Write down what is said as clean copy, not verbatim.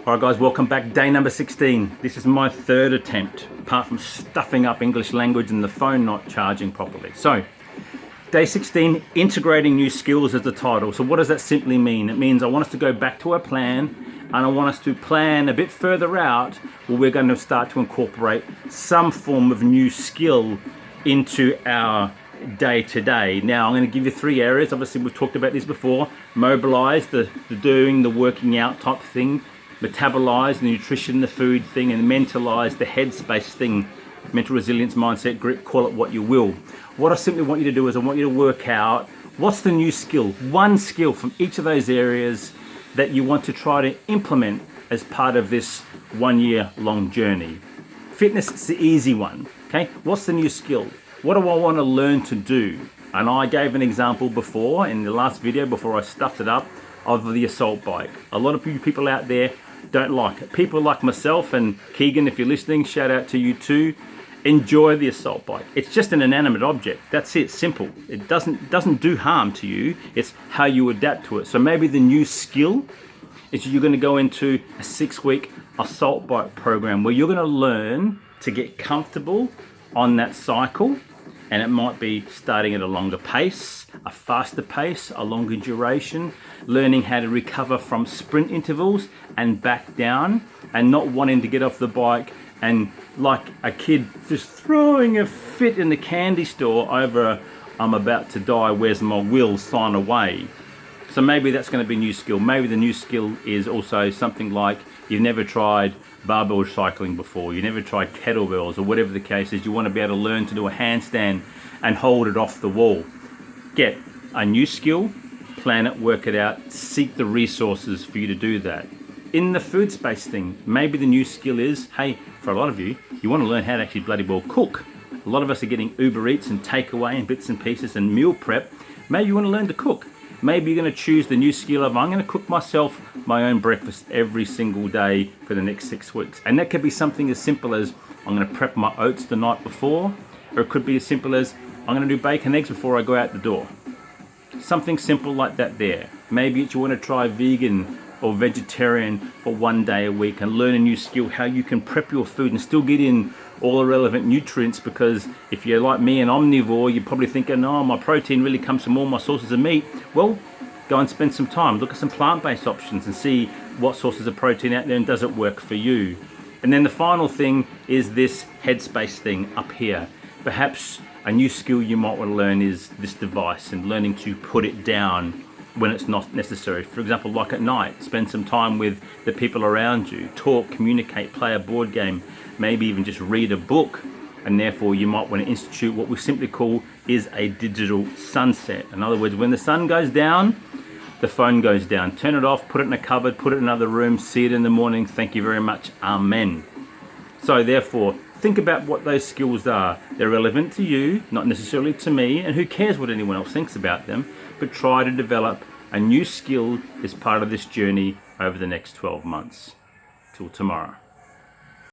Alright guys, welcome back. Day number 16. This is my third attempt, apart from stuffing up English language and the phone not charging properly. So, day 16, integrating new skills is the title. So what does that simply mean? It means I want us to go back to our plan, and I want us to plan a bit further out where we're going to start to incorporate some form of new skill into our day-to-day. Now I'm going to give you three areas. Obviously we've talked about this before. Mobilize, the doing, the working out type thing. Metabolize, the nutrition, the food thing. And mentalize, the headspace thing. Mental resilience, mindset, grit, call it what you will. What I simply want you to do is I want you to work out what's the new skill, one skill from each of those areas that you want to try to implement as part of this 1 year long journey. Fitness is the easy one, okay? What's the new skill? What do I want to learn to do? And I gave an example before in the last video before I stuffed it up of the assault bike. A lot of you people out there don't like it. People like myself and Keegan, if you're listening, shout out to you too, enjoy the assault bike. It's just an inanimate object. That's it, simple. It doesn't do harm to you. It's how you adapt to it. So maybe the new skill is you're going to go into a 6-week assault bike program where you're going to learn to get comfortable on that cycle, and it might be starting at a longer pace, a faster pace, a longer duration, learning how to recover from sprint intervals and back down, and not wanting to get off the bike and like a kid just throwing a fit in the candy store over I'm about to die, where's my will sign away. So maybe that's going to be a new skill. Maybe the new skill is also something like you've never tried barbell cycling before, you never tried kettlebells, or whatever the case is. You want to be able to learn to do a handstand and hold it off the wall. Get a new skill, plan it, work it out, seek the resources for you to do that. In the food space thing, maybe the new skill is, hey, for a lot of you, you want to learn how to actually bloody well cook. A lot of us are getting Uber Eats and takeaway and bits and pieces and meal prep. Maybe you want to learn to cook. Maybe you're going to choose the new skill of I'm going to cook myself my own breakfast every single day for the next 6 weeks. And that could be something as simple as I'm going to prep my oats the night before, or it could be as simple as I'm going to do bacon and eggs before I go out the door. Something simple like that there. Maybe you want to try vegan or vegetarian for 1 day a week and learn a new skill, how you can prep your food and still get in all the relevant nutrients, because if you're like me, an omnivore, you're probably thinking, oh, my protein really comes from all my sources of meat. Well, go and spend some time, look at some plant-based options and see what sources of protein out there and does it work for you. And then the final thing is this headspace thing up here. Perhaps a new skill you might want to learn is this device and learning to put it down when it's not necessary. For example, like at night, spend some time with the people around you, talk, communicate, play a board game, maybe even just read a book. And therefore you might want to institute what we simply call is a digital sunset. In other words, when the sun goes down, the phone goes down. Turn it off, put it in a cupboard, put it in another room, see it in the morning. Thank you very much. Amen. So therefore, think about what those skills are. They're relevant to you, not necessarily to me, and who cares what anyone else thinks about them, but try to develop a new skill as part of this journey over the next 12 months. Till tomorrow.